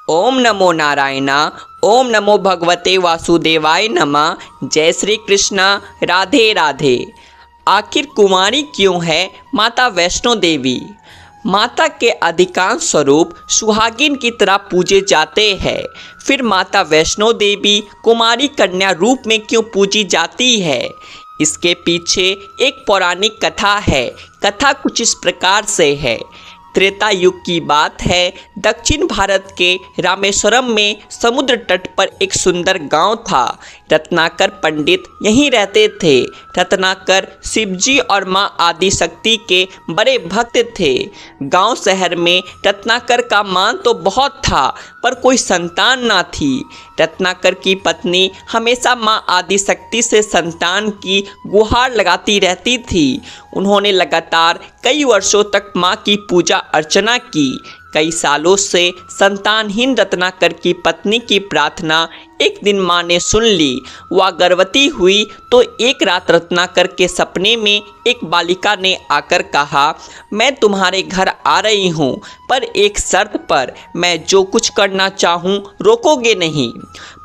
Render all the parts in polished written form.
ओम नमो नारायणा। ओम नमो भगवते वासुदेवाय नमः। जय श्री कृष्णा। राधे राधे। आखिर कुमारी क्यों है माता वैष्णो देवी? माता के अधिकांश स्वरूप सुहागिन की तरह पूजे जाते हैं। फिर माता वैष्णो देवी कुमारी कन्या रूप में क्यों पूजी जाती है? इसके पीछे एक पौराणिक कथा है। कथा कुछ इस प्रकार से है। त्रेता युग की बात है। दक्षिण भारत के रामेश्वरम में समुद्र तट पर एक सुंदर गांव था। रत्नाकर पंडित यहीं रहते थे। रत्नाकर शिवजी और मां आदिशक्ति के बड़े भक्त थे। गांव शहर में रत्नाकर का मान तो बहुत था, पर कोई संतान ना थी। रत्नाकर की पत्नी हमेशा मां आदिशक्ति से संतान की गुहार लगाती रहती थी। उन्होंने लगातार कई वर्षों तक मां की पूजा अर्चना की। कई सालों से संतानहीन रत्नाकर की पत्नी की प्रार्थना एक दिन मां ने सुन ली। वह गर्भवती हुई तो एक रात रत्नाकर के सपने में एक बालिका ने आकर कहा, मैं तुम्हारे घर आ रही हूँ, पर एक शर्त पर। मैं जो कुछ करना चाहूँ रोकोगे नहीं।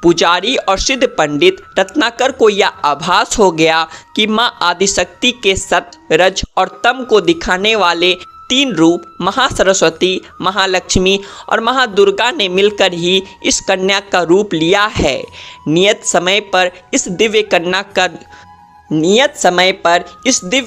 पुजारी और सिद्ध पंडित रत्नाकर को यह आभास हो गया कि मां आदिशक्ति के सत, रज और तम को दिखाने वाले तीन रूप महासरस्वती, महालक्ष्मी और महादुर्गा ने मिलकर ही इस कन्या का रूप लिया है। नियत समय पर इस दिव्य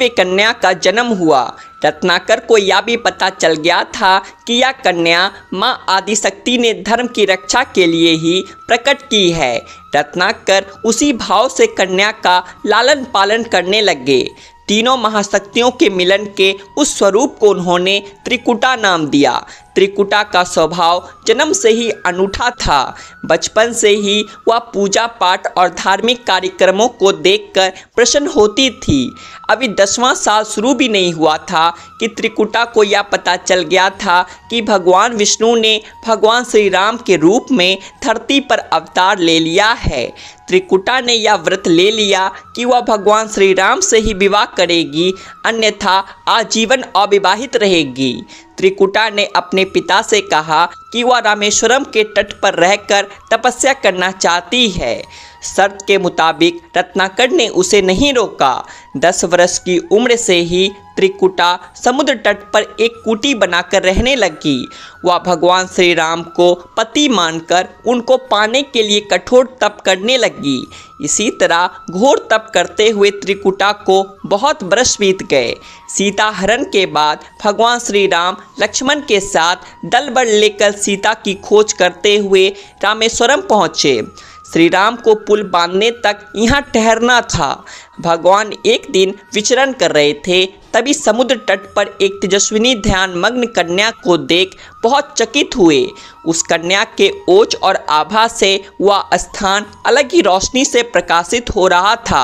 कन्या का जन्म हुआ। रत्नाकर को यह भी पता चल गया था कि यह कन्या मां आदिशक्ति ने धर्म की रक्षा के लिए ही प्रकट की है। रत्नाकर उसी भाव से कन्या का लालन पालन करने लगे। तीनों महाशक्तियों के मिलन के उस स्वरूप को उन्होंने त्रिकुटा नाम दिया। त्रिकुटा का स्वभाव जन्म से ही अनूठा था। बचपन से ही वह पूजा पाठ और धार्मिक कार्यक्रमों को देखकर प्रसन्न होती थी। अभी 10वां साल शुरू भी नहीं हुआ था कि त्रिकुटा को यह पता चल गया था कि भगवान विष्णु ने भगवान श्री राम के रूप में धरती पर अवतार ले लिया है। त्रिकुटा ने यह व्रत ले लिया कि वह भगवान श्री राम से ही विवाह करेगी, अन्यथा आजीवन अविवाहित रहेगी। त्रिकुटा ने अपने पिता से कहा कि वह रामेश्वरम के तट पर रहकर तपस्या करना चाहती है। शर्त के मुताबिक रत्नाकर ने उसे नहीं रोका। 10 वर्ष की उम्र से ही त्रिकुटा समुद्र तट पर एक कुटी बनाकर रहने लगी। वह भगवान श्री राम को पति मानकर उनको पाने के लिए कठोर तप करने लगी। इसी तरह घोर तप करते हुए त्रिकुटा को बहुत वर्ष बीत गए। सीता हरण के बाद भगवान श्री राम लक्ष्मण के साथ दल बल लेकर सीता की खोज करते हुए रामेश्वरम पहुँचे। श्री राम को पुल बांधने तक यहाँ ठहरना था। भगवान एक दिन विचरण कर रहे थे, तभी समुद्र तट पर एक तेजस्विनी ध्यान मग्न कन्या को देख बहुत चकित हुए। उस कन्या के ओज और आभा से वह स्थान अलग ही रोशनी से प्रकाशित हो रहा था।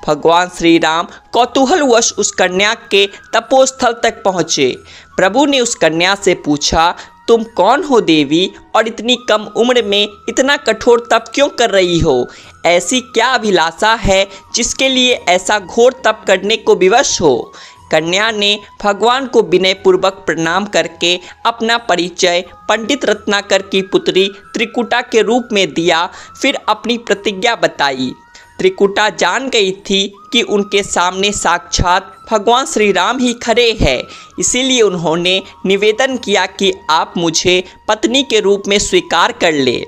भगवान श्री राम कौतूहलवश उस कन्या के तपोस्थल तक पहुँचे। प्रभु ने उस कन्या से पूछा, तुम कौन हो देवी, और इतनी कम उम्र में इतना कठोर तप क्यों कर रही हो? ऐसी क्या अभिलाषा है जिसके लिए ऐसा घोर तप करने को विवश हो? कन्या ने भगवान को विनयपूर्वक प्रणाम करके अपना परिचय पंडित रत्नाकर की पुत्री त्रिकुटा के रूप में दिया। फिर अपनी प्रतिज्ञा बताई। त्रिकुटा जान गई थी कि उनके सामने साक्षात भगवान श्री राम ही खड़े हैं, इसीलिए उन्होंने निवेदन किया कि आप मुझे पत्नी के रूप में स्वीकार कर ले।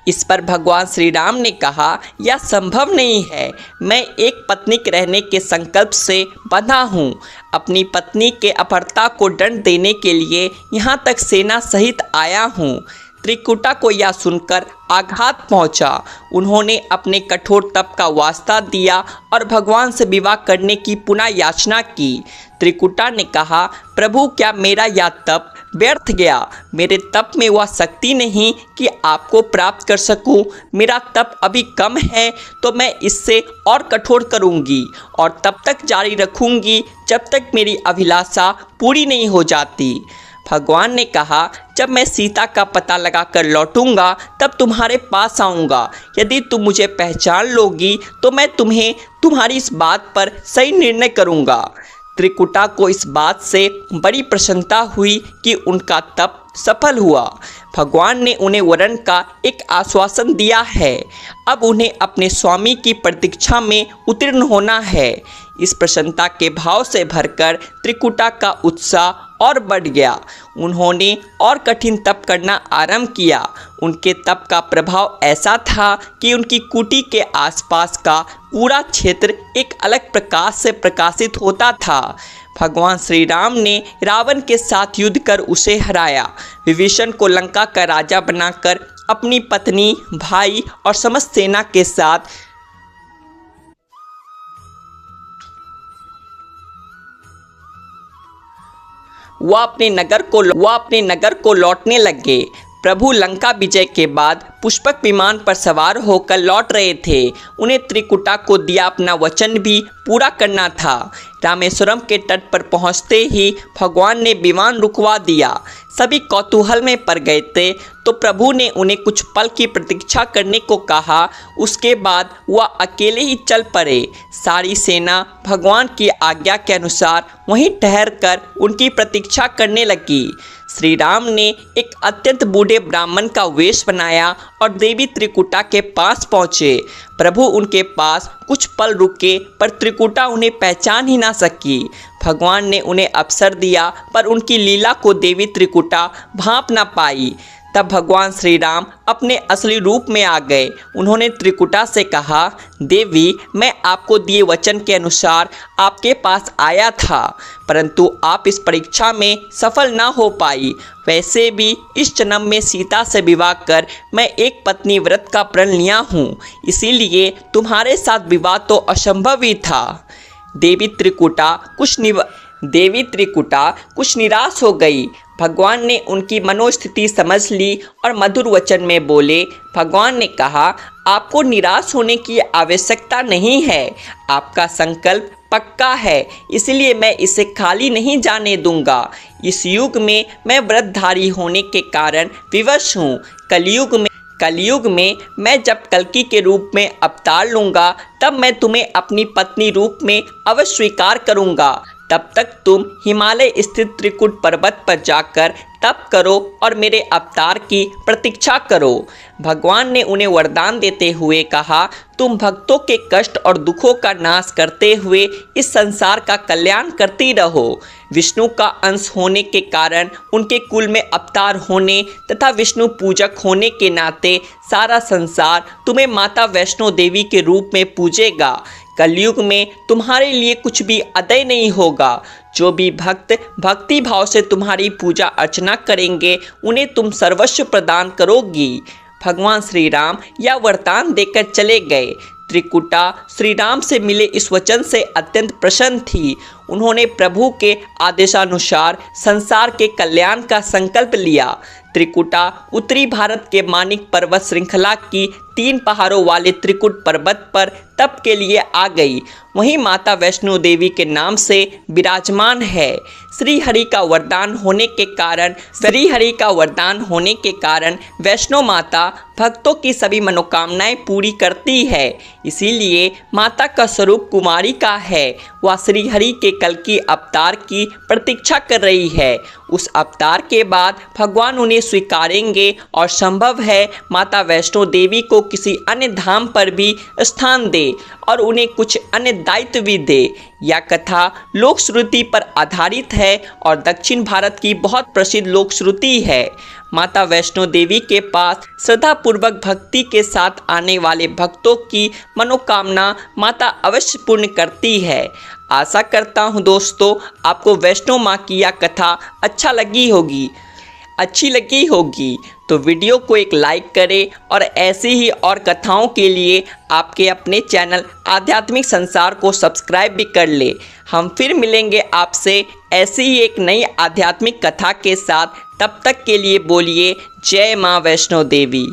इस पर भगवान श्री राम ने कहा, यह संभव नहीं है। मैं एक पत्नीक रहने के संकल्प से बंधा हूँ। अपनी पत्नी के अपहर्ता को दंड देने के लिए यहाँ तक सेना सहित आया हूँ। त्रिकुटा को यह सुनकर आघात पहुंचा। उन्होंने अपने कठोर तप का वास्ता दिया और भगवान से विवाह करने की पुनः याचना की। त्रिकुटा ने कहा, प्रभु, क्या मेरा यह तप व्यर्थ गया? मेरे तप में वह शक्ति नहीं कि आपको प्राप्त कर सकूं। मेरा तप अभी कम है, तो मैं इससे और कठोर करूंगी और तब तक जारी रखूंगी जब तक मेरी अभिलाषा पूरी नहीं हो जाती। भगवान ने कहा, जब मैं सीता का पता लगाकर लौटूंगा तब तुम्हारे पास आऊँगा। यदि तुम मुझे पहचान लोगी तो मैं तुम्हें तुम्हारी इस बात पर सही निर्णय करूँगा। त्रिकुटा को इस बात से बड़ी प्रसन्नता हुई कि उनका तप सफल हुआ। भगवान ने उन्हें वरण का एक आश्वासन दिया है। अब उन्हें अपने स्वामी की प्रतीक्षा में उत्तीर्ण होना है। इस प्रसन्नता के भाव से भरकर त्रिकुटा का उत्साह और बढ़ गया। उन्होंने और कठिन तप करना आरंभ किया। उनके तप का प्रभाव ऐसा था कि उनकी कुटी के आसपास का पूरा क्षेत्र एक अलग प्रकाश से प्रकाशित होता था। भगवान श्री राम ने रावण के साथ युद्ध कर उसे हराया। विभीषण को लंका का राजा बनाकर अपनी पत्नी, भाई और समस्त सेना के साथ वह अपने नगर को लौटने लगे। प्रभु लंका विजय के बाद पुष्पक विमान पर सवार होकर लौट रहे थे। उन्हें त्रिकुटा को दिया अपना वचन भी पूरा करना था। रामेश्वरम के तट पर पहुंचते ही भगवान ने विमान रुकवा दिया। सभी कौतूहल में पड़ गए थे तो प्रभु ने उन्हें कुछ पल की प्रतीक्षा करने को कहा। उसके बाद वह अकेले ही चल पड़े। सारी सेना भगवान की आज्ञा के अनुसार वहीं ठहर कर उनकी प्रतीक्षा करने लगी। श्री राम ने एक अत्यंत बूढ़े ब्राह्मण का वेश बनाया और देवी त्रिकुटा के पास पहुँचे। प्रभु उनके पास कुछ पल रुके पर त्रिकुटा उन्हें पहचान ही ना सकी। भगवान ने उन्हें अवसर दिया पर उनकी लीला को देवी त्रिकुटा भांप ना पाई। तब भगवान श्री राम अपने असली रूप में आ गए। उन्होंने त्रिकुटा से कहा, देवी, मैं आपको दिए वचन के अनुसार आपके पास आया था, परंतु आप इस परीक्षा में सफल ना हो पाई। वैसे भी इस जन्म में सीता से विवाह कर मैं एक पत्नी व्रत का प्रण लिया हूँ, इसीलिए तुम्हारे साथ विवाह तो असंभव ही था। देवी त्रिकुटा कुछ निराश हो गई। भगवान ने उनकी मनोस्थिति समझ ली और मधुर वचन में बोले। भगवान ने कहा, आपको निराश होने की आवश्यकता नहीं है। आपका संकल्प पक्का है, इसलिए मैं इसे खाली नहीं जाने दूंगा। इस युग में मैं व्रतधारी होने के कारण विवश हूँ। कलयुग में मैं जब कल्कि के रूप में अवतार लूँगा तब मैं तुम्हें अपनी पत्नी रूप में अवश्य स्वीकार करूँगा। तब तक तुम हिमालय स्थित त्रिकुट पर्वत पर जाकर तप करो और मेरे अवतार की प्रतीक्षा करो। भगवान ने उन्हें वरदान देते हुए कहा, तुम भक्तों के कष्ट और दुखों का नाश करते हुए इस संसार का कल्याण करती रहो। विष्णु का अंश होने के कारण उनके कुल में अवतार होने तथा विष्णु पूजक होने के नाते सारा संसार तुम्हें माता वैष्णो देवी के रूप में पूजेगा। कलयुग में तुम्हारे लिए कुछ भी अदय नहीं होगा। जो भी भक्त भक्ति भाव से तुम्हारी पूजा अर्चना करेंगे उन्हें तुम सर्वस्व प्रदान करोगी। भगवान श्री राम यह वरदान देकर चले गए। त्रिकुटा श्री राम से मिले इस वचन से अत्यंत प्रसन्न थी। उन्होंने प्रभु के आदेशानुसार संसार के कल्याण का संकल्प लिया। त्रिकुटा उत्तरी भारत के मानिक पर्वत श्रृंखला की 3 पहाड़ों वाले त्रिकुट पर्वत पर तप के लिए आ गई। वहीं माता वैष्णो देवी के नाम से विराजमान है। श्री हरि का वरदान होने के कारण वैष्णो माता भक्तों की सभी मनोकामनाएं पूरी करती है। इसीलिए माता का स्वरूप कुमारी का है। वह श्री हरि के कल्कि अवतार की प्रतीक्षा कर रही है। उस अवतार के बाद भगवान उन्हें स्वीकारेंगे और संभव है माता वैष्णो देवी को किसी अन्य धाम पर भी स्थान दे और उन्हें कुछ अन्य दायित्व भी दे। यह कथा लोक श्रुति पर आधारित है और दक्षिण भारत की बहुत प्रसिद्ध लोक श्रुति है। माता वैष्णो देवी के पास श्रद्धापूर्वक भक्ति के साथ आने वाले भक्तों की मनोकामना माता अवश्य पूर्ण करती है। आशा करता हूँ दोस्तों आपको वैष्णो माँ की यह कथा अच्छी लगी होगी। तो वीडियो को एक लाइक करें और ऐसी ही और कथाओं के लिए आपके अपने चैनल आध्यात्मिक संसार को सब्सक्राइब भी कर ले। हम फिर मिलेंगे आपसे ऐसी ही एक नई आध्यात्मिक कथा के साथ। तब तक के लिए बोलिए जय माँ वैष्णो देवी।